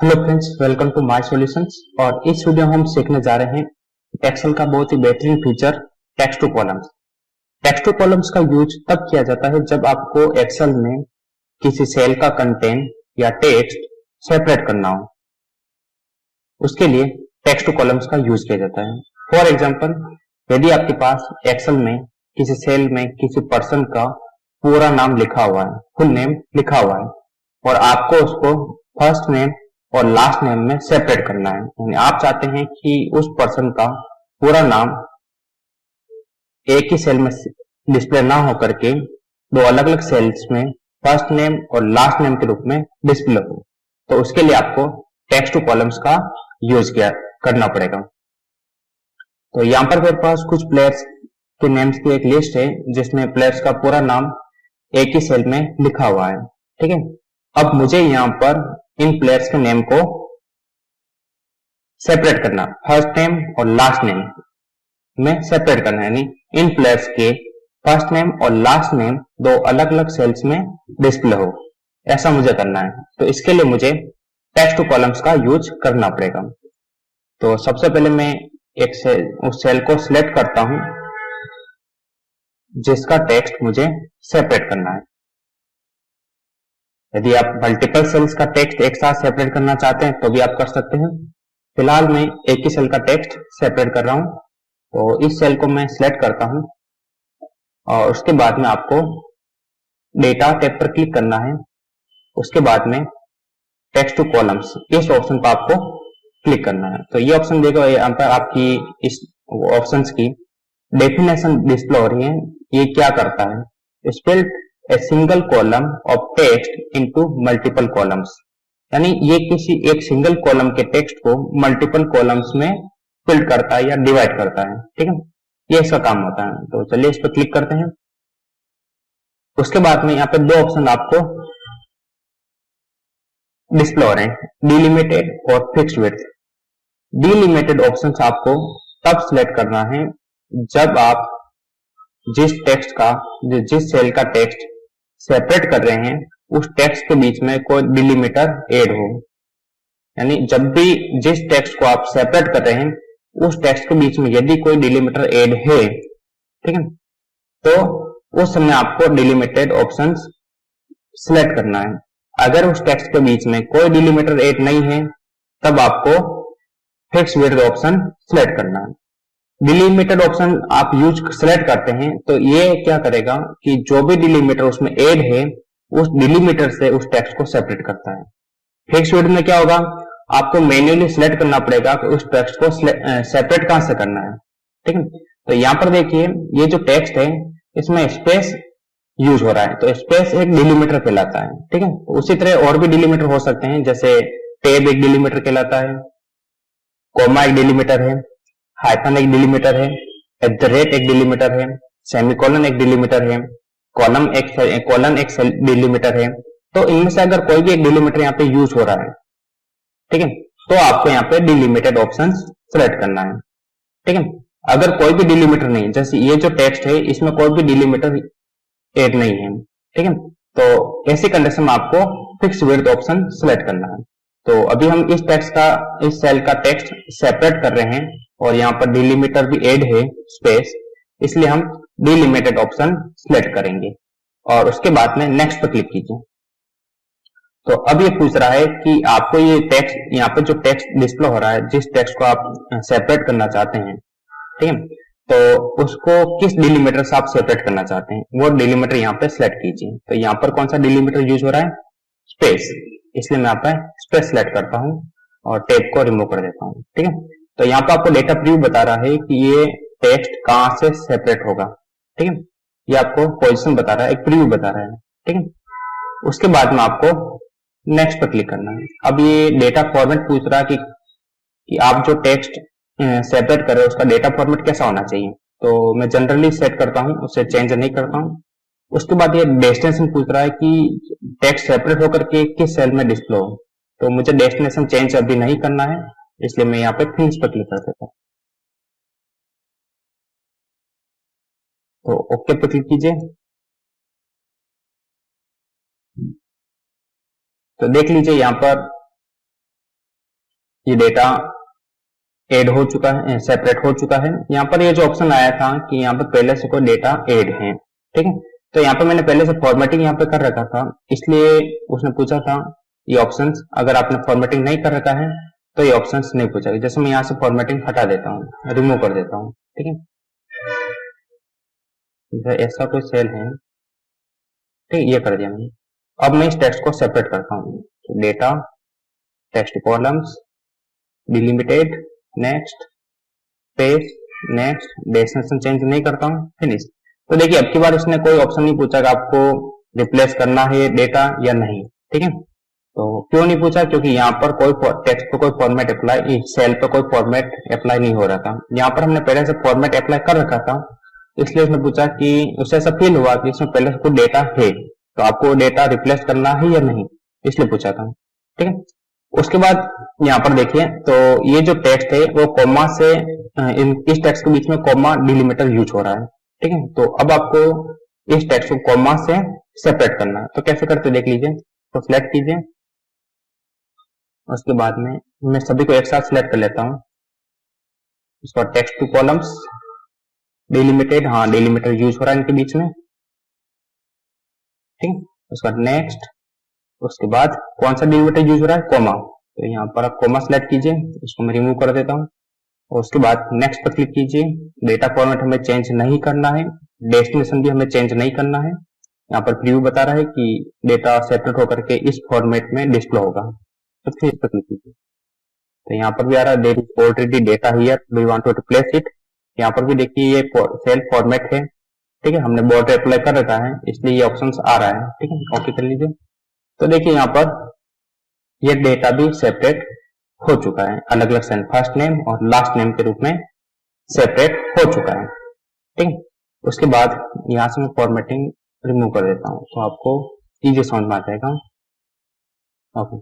Hello friends, welcome to my solutions. और इस video में हम सीखने जा रहे हैं एक्सेल का बहुत ही बेहतरीन feature text two columns. Text two columns का यूज तब किया जाता है जब आपको एक्सेल में किसी सेल का कंटेंट या टेक्स्ट सेपरेट करना हो, उसके लिए टेक्स्ट टू कॉलम्स का यूज किया जाता है। फॉर एग्जांपल, यदि आपके पास एक्सेल में किसी सेल में किसी पर्सन का पूरा नाम लिखा हुआ है, फुल नेम लिखा हुआ है, और आपको उसको फर्स्ट नेम और लास्ट नेम में सेपरेट करना है, यानी आप चाहते हैं कि उस पर्सन का पूरा नाम एक ही सेल में डिस्प्ले ना होकर के दो अलग अलग सेल्स में फर्स्ट नेम और लास्ट नेम के रूप में डिस्प्ले हो। तो उसके लिए आपको टेक्स्ट टू कॉलम्स का यूज करना पड़ेगा। तो यहाँ पर मेरे पास कुछ प्लेयर्स के नेम्स की एक लिस्ट है जिसमें प्लेयर्स का पूरा नाम एक ही सेल में लिखा हुआ है। ठीक है, अब मुझे यहाँ पर इन प्लेयर्स के नेम को सेपरेट करना, फर्स्ट नेम और लास्ट नेम में सेपरेट करना, यानी इन प्लेयर्स के फर्स्ट नेम और लास्ट नेम दो अलग अलग सेल्स में डिस्प्ले हो, ऐसा मुझे करना है। तो इसके लिए मुझे टेक्स्ट टू कॉलम्स का यूज करना पड़ेगा। तो सबसे पहले मैं उस सेल को सिलेक्ट करता हूं जिसका टेक्स्ट मुझे सेपरेट करना है। यदि आप मल्टीपल सेल्स का टेक्स्ट एक साथ सेपरेट करना चाहते हैं तो भी आप कर सकते हैं। फिलहाल मैं एक ही सेल का टेक्स्ट सेपरेट कर रहा हूं, तो इस सेल को मैं सिलेक्ट करता हूं और उसके बाद में आपको डेटा टैब पर क्लिक करना है। उसके बाद में टेक्स्ट टू कॉलम्स, इस ऑप्शन पर आपको क्लिक करना है। तो ये ऑप्शन देखो, यहाँ पर आपकी इस ऑप्शंस की डेफिनेशन डिस्प्ले हो रही है। ये क्या करता है? Split a single column of text into multiple columns, यानी ये किसी एक सिंगल कॉलम के टेक्स्ट को मल्टीपल कॉलम्स में फिल्ड करता है या डिवाइड करता है। ठीक है, ये इसका काम होता है। तो चलिए इस पर क्लिक करते हैं। उसके बाद में यहाँ पे दो ऑप्शन आपको डिस्प्ले हो रहे हैं, डिलिमिटेड और फिक्स्ड विड्थ। डिलिमिटेड ऑप्शन आपको तब सिलेक्ट करना है जब आप जिस सेल का टेक्स्ट सेपरेट कर रहे हैं उस टेक्स्ट के बीच में कोई डिलिमिटर ऐड हो, यानी जब भी जिस टेक्स्ट को आप सेपरेट कर रहे हैं उस टेक्स्ट के बीच में यदि कोई डिलिमिटर ऐड है, ठीक है, तो उस समय आपको डिलिमिटेड ऑप्शन सिलेक्ट करना है। अगर उस टेक्स्ट के बीच में कोई डिलिमिटर ऐड नहीं है तब आपको फिक्स विड्थ ऑप्शन सिलेक्ट करना है। डिलिमिटेड ऑप्शन आप यूज सेलेक्ट करते हैं तो ये क्या करेगा कि जो भी डिलिमिटर उसमें ऐड है उस डिलिमिटर से उस टेक्स्ट को सेपरेट करता है। फिक्स विड्थ में क्या होगा, आपको मैन्युअली सिलेक्ट करना पड़ेगा कि उस टेक्स्ट को सेपरेट कहां से करना है। ठीक है, तो यहां पर देखिए ये जो टेक्स्ट है इसमें स्पेस यूज हो रहा है, तो स्पेस एक डिलिमिटर कहलाता है। ठीक है, तो उसी तरह और भी डिलिमिटर हो सकते हैं, जैसे टेब एक डिलिमिटर कहलाता है, कोमा एक डिलिमिटर है, हाइफन एक डिलिमिटर है, एट द रेट एक डिलिमिटर है, सेमीकोलन एक डिलिमिटर है, कॉलन एक डिलिमिटर है। तो इनमें से अगर कोई भी एक डिलिमिटर यहाँ पे यूज हो रहा है, ठीक है, तो आपको यहाँ पे डिलिमिटेड ऑप्शन सेलेक्ट करना है। ठीक है, अगर कोई भी डिलिमिटर नहीं, जैसे ये जो टेक्स्ट है इसमें कोई भी डिलिमिटर ऐड नहीं है, ठीक है, तो ऐसी कंडीशन में आपको फिक्स विड्थ ऑप्शन सेलेक्ट करना है। तो अभी हम इस सेल का टेक्स्ट सेपरेट कर रहे हैं और यहाँ पर डिलिमिटर भी ऐड है स्पेस, इसलिए हम डिलिमिटेड ऑप्शन सिलेक्ट करेंगे और उसके बाद में नेक्स्ट पर क्लिक कीजिए। तो अब ये पूछ रहा है कि आपको ये टेक्स्ट, यहाँ पे जो टेक्स्ट डिस्प्ले हो रहा है, जिस टेक्स्ट को आप सेपरेट करना चाहते हैं, ठीक है, तो उसको किस डिलीमीटर से आप सेपरेट करना चाहते हैं, वो डिलीमीटर यहाँ पे सिलेक्ट कीजिए। तो यहाँ पर कौन सा डिलीमीटर यूज हो रहा है? स्पेस, इसलिए मैं यहाँ पे स्पेस सिलेक्ट करता हूँ और टेप को रिमूव कर देता हूँ। ठीक है, तो यहाँ पे आपको डेटा प्रीव्यू बता रहा है कि ये टेक्स्ट कहां से सेपरेट होगा। ठीक है, ये आपको पोजिशन बता रहा है, एक प्रीव्यू बता रहा है। ठीक है, उसके बाद में आपको नेक्स्ट पर क्लिक करना है। अब ये डेटा फॉर्मेट पूछ रहा है कि आप जो टेक्स्ट सेपरेट कर रहे हो उसका डेटा फॉर्मेट कैसा होना चाहिए। तो मैं जनरली सेट करता हूं, उससे चेंज नहीं करता हूं। उसके बाद ये डेस्टिनेशन पूछ रहा है कि टेक्स्ट सेपरेट होकर के किस सेल में डिस्प्ले हो, तो मुझे डेस्टिनेशन चेंज अभी नहीं करना है, इसलिए मैं यहाँ पे फिनिश पर क्लिक कर देता हूँ। तो ओके पे क्लिक कीजिए। तो देख लीजिए यहाँ पर ये डेटा ऐड हो चुका है, सेपरेट हो चुका है। यहाँ पर ये जो ऑप्शन आया था कि यहाँ पर पहले से कोई डेटा ऐड है, ठीक है। तो यहाँ पर मैंने पहले से फॉर्मेटिंग यहाँ पे कर रखा था, इसलिए उसने पूछा था ये ऑप्शंस। अगर आपने फॉर्मेटिंग नहीं कर रखा है तो ये ऑप्शंस नहीं पूछा। जैसे मैं यहाँ से फॉर्मेटिंग हटा देता हूँ, रिमूव कर देता हूँ, ठीक है। ऐसा कोई सेल है, ठीक, ये कर दिया मैंने। अब मैं इस टेक्स्ट को सेपरेट करता हूँ, तो data, text columns, delimited, next, space, next, destination change नहीं करता हूँ, फिनिश। तो देखिए अब की बार इसने कोई ऑप्शन नहीं पूछा कि आपको रिप्लेस करना है डेटा या नहीं, ठीक है। तो क्यों नहीं पूछा, क्योंकि यहाँ पर कोई टेक्स्ट पे कोई फॉर्मेट अप्लाई, सेल पे कोई फॉर्मेट अप्लाई नहीं हो रहा था। यहाँ पर हमने पहले से फॉर्मेट अप्लाई कर रखा था, इसलिए उसने पूछा कि उसे ऐसा फील हुआ कि इसमें पहले से कोई डेटा है, तो आपको डेटा रिप्लेस करना है या नहीं, इसलिए पूछा था, ठीक है। उसके बाद यहाँ पर देखिए, तो ये जो टेक्स्ट है वो कॉमा से, इस टेक्स्ट के बीच में कॉमा डिलिमिटर यूज हो रहा है, ठीक है। तो अब आपको इस टेक्स्ट को कॉमा से सेपरेट करना है, तो कैसे करते देख लीजिए। तो सिलेक्ट कीजिए, उसके बाद में मैं सभी को एक साथ सिलेक्ट कर लेता हूं। उसके बाद टेक्स्ट टू कॉलम्स, डिलिमिटेड, हाँ डिलिमिटर यूज हो रहा है इनके बीच में, ठीक। उसके बाद नेक्स्ट, उसके बाद कौन सा डिलिमिटर यूज हो रहा है, कॉमा, तो यहाँ पर आप कॉमा सिलेक्ट कीजिए, इसको मैं रिमूव कर देता हूँ। और उसके बाद नेक्स्ट पर क्लिक कीजिए। डेटा फॉर्मेट हमें चेंज नहीं करना है, डेस्टिनेशन भी हमें चेंज नहीं करना है। यहाँ पर प्रीव्यू बता रहा है कि डेटा सेपरेट होकर के इस फॉर्मेट में डिस्प्ले होगा, तो फिर इस पर क्लिक कीजिए। तो यहाँ पर भी आ रहा है there is already data here, do you want to replace it. यहाँ पर भी देखिए ये सेल फॉर्मेट है, ठीक है, हमने बॉर्डर अप्लाई कर रखा है, इसलिए ये ऑप्शंस आ रहा है, ठीक है। ओके कर लीजिए। तो देखिए यहाँ पर ये डेटा भी सेपरेट हो चुका है, अलग अलग सेल, फर्स्ट नेम और लास्ट नेम के रूप में सेपरेट हो चुका है, ठीक। उसके बाद यहाँ से मैं फॉर्मेटिंग रिमूव कर देता हूँ, तो आपको इजी समझ में आ जाएगा। ओके,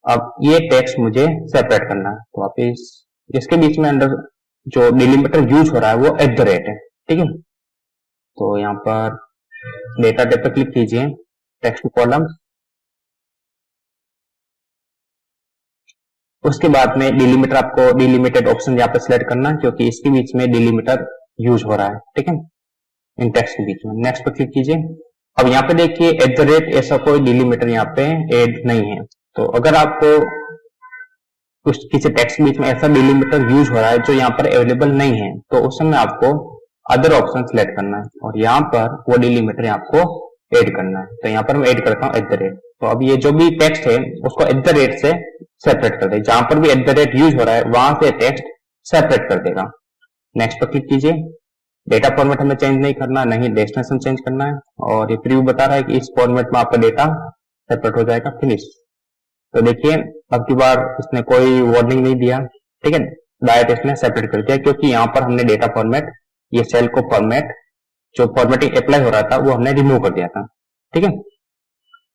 अब ये टेक्स्ट मुझे सेपरेट करना है, तो आप इसके बीच में अंदर जो डिलिमिटर यूज हो रहा है वो @ है, ठीक है। तो यहाँ पर डेटा टाइप पर क्लिक कीजिए, टेक्स्ट कॉलम, उसके बाद में डिलिमिटर, आपको डिलिमिटेड ऑप्शन यहाँ पर सिलेक्ट करना है, क्योंकि इसके बीच में डिलिमिटर यूज हो रहा है, ठीक है, इन टेक्स्ट के बीच में। नेक्स्ट पर क्लिक कीजिए। अब यहाँ पे देखिए @ ऐसा कोई डिलिमिटर यहाँ पे ऐड नहीं है। तो अगर आपको कुछ किसी टेक्स्ट के बीच में ऐसा डिलिमिटर यूज हो रहा है जो यहाँ पर अवेलेबल नहीं है, तो उस समय आपको अदर ऑप्शन सिलेक्ट करना है और यहाँ पर वो डिलिमिटर आपको ऐड करना है। तो यहाँ पर मैं ऐड करता हूँ @। तो अब ये जो भी टेक्स्ट है उसको @ से सेपरेट कर दे, जहां पर भी @ यूज हो रहा है वहां से टेक्स्ट सेपरेट कर देगा। नेक्स्ट पर क्लिक कीजिए। डेटा फॉर्मेट हमें चेंज नहीं करना, नहीं डेस्टिनेशन चेंज करना है, और ये प्रीव्यू बता रहा है कि इस फॉर्मेट में आपका डेटा सेपरेट हो जाएगा, फिनिश। तो देखिए अब की बार इसने कोई वार्निंग नहीं दिया, ठीक है, डायरेक्ट इसने सेपरेट कर दिया, क्योंकि यहाँ पर हमने डेटा फॉर्मेट, ये सेल को फॉर्मेट, जो फॉर्मेटिंग अप्लाई हो रहा था वो हमने रिमूव कर दिया था, ठीक है।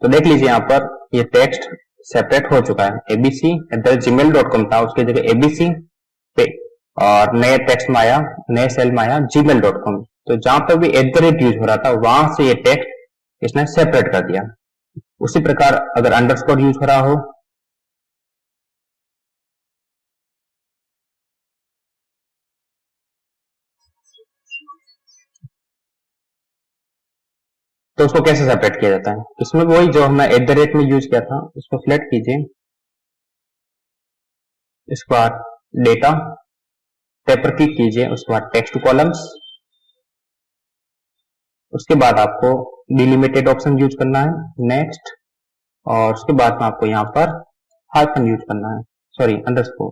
तो देख लीजिए यहाँ पर ये टेक्स्ट सेपरेट हो चुका है। abc@gmail.com था, उसकी जगह abc पे, और नए टेक्स्ट में आया, नए सेल में आया gmail.com। तो जहां पर भी @ यूज हो रहा था वहां से ये टेक्स्ट इसने सेपरेट कर दिया। उसी प्रकार अगर अंडरस्कोर यूज हो रहा हो, तो उसको कैसे सेपरेट किया जाता है, इसमें वही जो हमने @ में यूज किया था उसको सिलेक्ट कीजिए। इसके बाद डेटा टैब पर क्लिक कीजिए, उसके बाद टेक्स्ट कॉलम्स, उसके बाद आपको डिलिमिटेड ऑप्शन यूज करना है, नेक्स्ट, और उसके बाद में आपको यहाँ पर हाइफन यूज करना है, सॉरी अंडरस्कोर,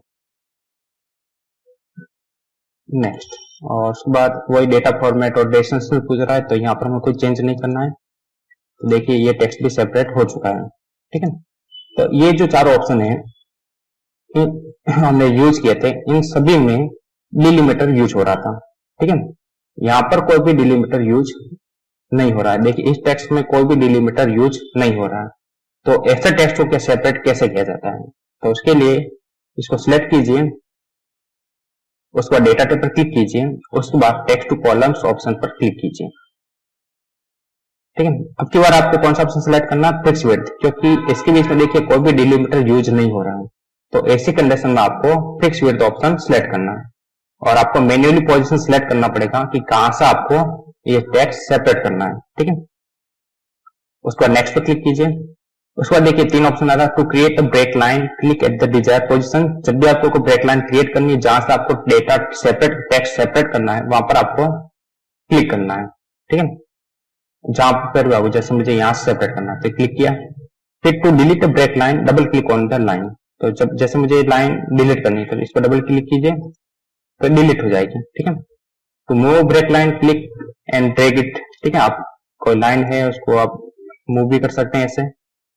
नेक्स्ट। और उसके बाद वही डेटा फॉर्मेट और डेस्टिनेशन पूछ रहा है, तो यहाँ पर हमें कोई चेंज नहीं करना है। तो देखिए ये टेक्स्ट भी सेपरेट हो चुका है, ठीक है। तो ये जो चारों ऑप्शन है हमने यूज किए थे, इन सभी में डिलिमिटर यूज हो रहा था, ठीक है। यहाँ पर कोई भी डिलिमिटर यूज नहीं हो रहा है। देखिए इस टेक्स्ट में कोई भी डिलिमिटर यूज नहीं हो रहा है। तो ऐसे टेक्स्ट को सेपरेट कैसे किया जाता है, तो उसके लिए इसको सिलेक्ट कीजिए, उसके बाद डेटा टाइप पर क्लिक कीजिए, उसके बाद टेक्स्ट टू कॉलम्स ऑप्शन पर क्लिक कीजिए, ठीक है। अब की बार आपको कौन सा ऑप्शन सिलेक्ट करना है, फिक्स विड्थ, क्योंकि इसके बीच में देखिए कोई भी डिलिमिटर यूज नहीं हो रहा है। तो ऐसी कंडीशन में आपको फिक्स विड्थ ऑप्शन सिलेक्ट करना है और आपको मैन्युअली पोजीशन सिलेक्ट करना पड़ेगा कि कहां से आपको ये टेक्स्ट सेपरेट करना है। ठीक है, उसके बाद नेक्स्ट पर क्लिक कीजिए। उसके बाद देखिए 3 ऑप्शन आ रहा है। To create a break line click at the desire position. जब भी आपको ब्रेक लाइन क्रिएट करनी है, जहां से आपको डेटा सेपरेट टेक्स्ट सेपरेट करना है, वहां पर आपको क्लिक करना है। ठीक है, जहां पर भी आपको, जैसे मुझे यहां से सेपरेट करना है तो क्लिक किया। फिर to delete a break line double click on the line. तो जब जैसे मुझे लाइन डिलीट करनी है तो इस पर डबल क्लिक कीजिए तो डिलीट हो जाएगी। ठीक है, तो move break line click and drag it. ठीक है, आप कोई लाइन है उसको आप मूव भी कर सकते हैं ऐसे।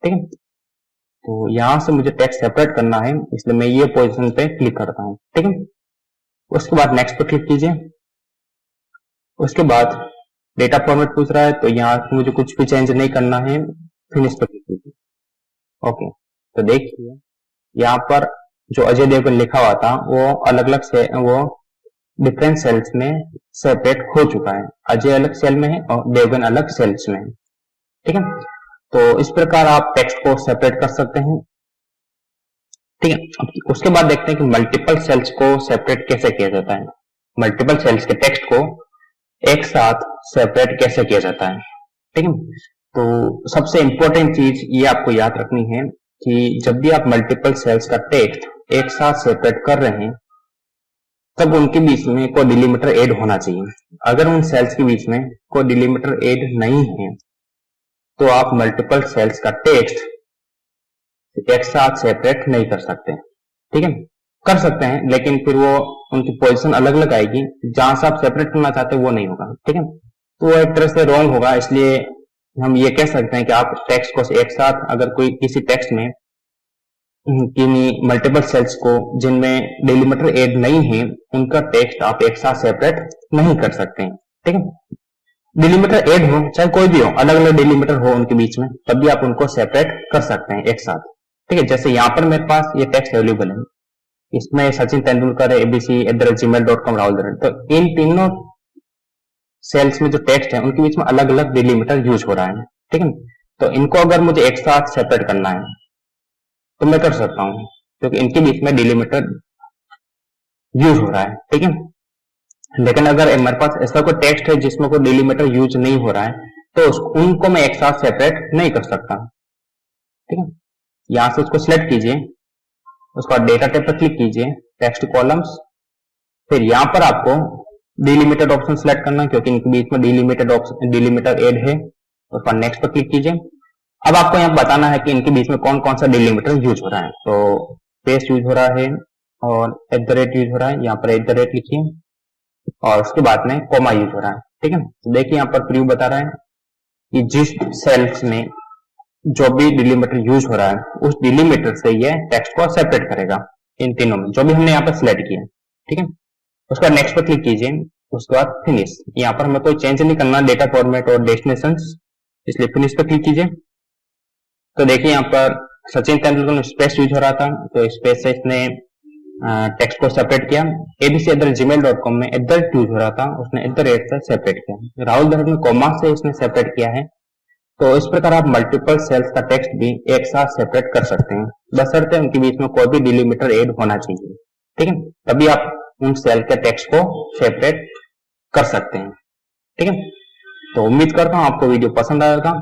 ठीक है, तो यहां से मुझे टेक्स्ट सेपरेट करना है, इसलिए मैं ये पोजीशन पे क्लिक करता हूं। ठीक है, उसके बाद नेक्स्ट पर क्लिक कीजिए। उसके बाद डेटा फॉर्मेट पूछ रहा है, तो यहाँ मुझे कुछ भी चेंज नहीं करना है, फिनिश पर क्लिक कीजिए। ओके, तो देखिए यहाँ पर जो अजय देवगन लिखा हुआ था वो अलग अलग से वो डिफरेंट सेल्स में सेपरेट हो चुका है। अजय अलग सेल में है और देवगन अलग सेल्स में है। ठीक है, तो इस प्रकार आप टेक्स्ट को सेपरेट कर सकते हैं। ठीक है, उसके बाद देखते हैं कि मल्टीपल सेल्स को सेपरेट कैसे किया जाता है। मल्टीपल सेल्स के टेक्स्ट को एक साथ सेपरेट कैसे किया जाता है। ठीक है, तो सबसे इंपॉर्टेंट चीज ये आपको याद रखनी है कि जब भी आप मल्टीपल सेल्स का टेक्स्ट एक साथ सेपरेट कर रहे हैं तब उनके बीच में कोई डिलीमीटर ऐड होना चाहिए। अगर उन सेल्स के बीच में कोई डिलीमीटर ऐड नहीं है तो आप मल्टीपल सेल्स का टेक्स्ट एक साथ सेपरेट नहीं कर सकते। ठीक है, कर सकते हैं लेकिन फिर वो उनकी पोजीशन अलग अलग आएगी, जहां से आप सेपरेट करना चाहते हैं वो नहीं होगा। ठीक है, तो वो एक तरह से रॉन्ग होगा। इसलिए हम ये कह सकते हैं कि आप टेक्स्ट को एक साथ, अगर कोई किसी टेक्स्ट में मल्टीपल सेल्स को जिनमें डिलीमीटर ऐड नहीं है उनका टेक्स्ट आप एक साथ सेपरेट नहीं कर सकते हैं। ठीक है, डिलीमीटर ऐड हो चाहे कोई भी हो, अलग अलग डिलीमीटर हो उनके बीच में, तब भी आप उनको सेपरेट कर सकते हैं एक साथ। ठीक है, जैसे यहाँ पर मेरे पास ये टेक्स्ट अवेलेबल है, इसमें सचिन तेंदुलकर abc@gmail.com राहुल द्रविड़, तो इन तीनों सेल्स में जो टेक्स्ट है उनके बीच में अलग अलग डिलीमीटर यूज हो रहा है। ठीक है, तो इनको अगर मुझे एक साथ सेपरेट करना है तो मैं कर सकता हूं, क्योंकि इनके बीच में डिलीमीटर यूज हो रहा है। ठीक है, लेकिन अगर मेरे पास ऐसा कोई टेक्स्ट है जिसमें कोई डिलीमीटर यूज नहीं हो रहा है तो उनको मैं एक साथ सेपरेट नहीं कर सकता। ठीक है, यहां से उसको सिलेक्ट कीजिए, उसके बाद डेटा टैब पर क्लिक कीजिए, टेक्स्ट कॉलम्स, फिर यहां पर आपको डिलीमीटेड ऑप्शन सिलेक्ट करना है क्योंकि इनके बीच में डिलीमीटर ऐड है। उसके बाद नेक्स्ट पर क्लिक कीजिए। अब आपको यहाँ बताना है कि इनके बीच में कौन कौन सा डिलीमीटर यूज हो रहा है। तो स्पेस यूज हो रहा है और @ यूज हो रहा है, यहाँ पर @ लिखिए और उसके बाद में कोमा यूज हो रहा है। ठीक है, तो देखिए यहाँ पर प्रीव्यू बता रहा है कि जिस सेल्स में जो भी डिलीमीटर यूज हो रहा है उस डिलीमीटर से ये टेक्स्ट को सेपरेट करेगा इन तीनों में जो भी हमने यहाँ पर सिलेक्ट किया। ठीक है, उसके बाद नेक्स्ट पर क्लिक कीजिए, उसके बाद फिनिश। यहाँ पर हमें कोई चेंज नहीं करना, डेटा फॉर्मेट और डेस्टिनेशन, इसलिए फिनिश पर क्लिक कीजिए। तो देखिए यहाँ पर सचिन तेंदुलकर में स्पेस यूज हो रहा था, तो स्पेस से इसने टेक्स्ट को सेपरेट किया। abc@gmail.com में @ यूज हो रहा था, उसने @ से सेपरेट किया। राहुल द्रविड़ में कोमा से इसने सेपरेट किया है। तो इस प्रकार आप मल्टीपल सेल्स का टेक्स्ट भी एक साथ सेपरेट कर सकते हैं, बशर्ते उनके बीच में कोई भी डिलीमीटर ऐड होना चाहिए। ठीक है, तभी आप उन सेल के टेक्स्ट को सेपरेट कर सकते हैं। ठीक है, तो उम्मीद करता हूं आपको वीडियो पसंद आएगा।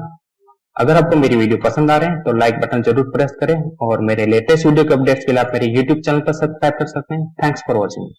अगर आपको मेरी वीडियो पसंद आ रहे हैं तो लाइक बटन जरूर प्रेस करें और मेरे लेटेस्ट वीडियो के अपडेट्स के लिए आप मेरे यूट्यूब चैनल पर सब्सक्राइब कर सकते हैं। Thanks for watching.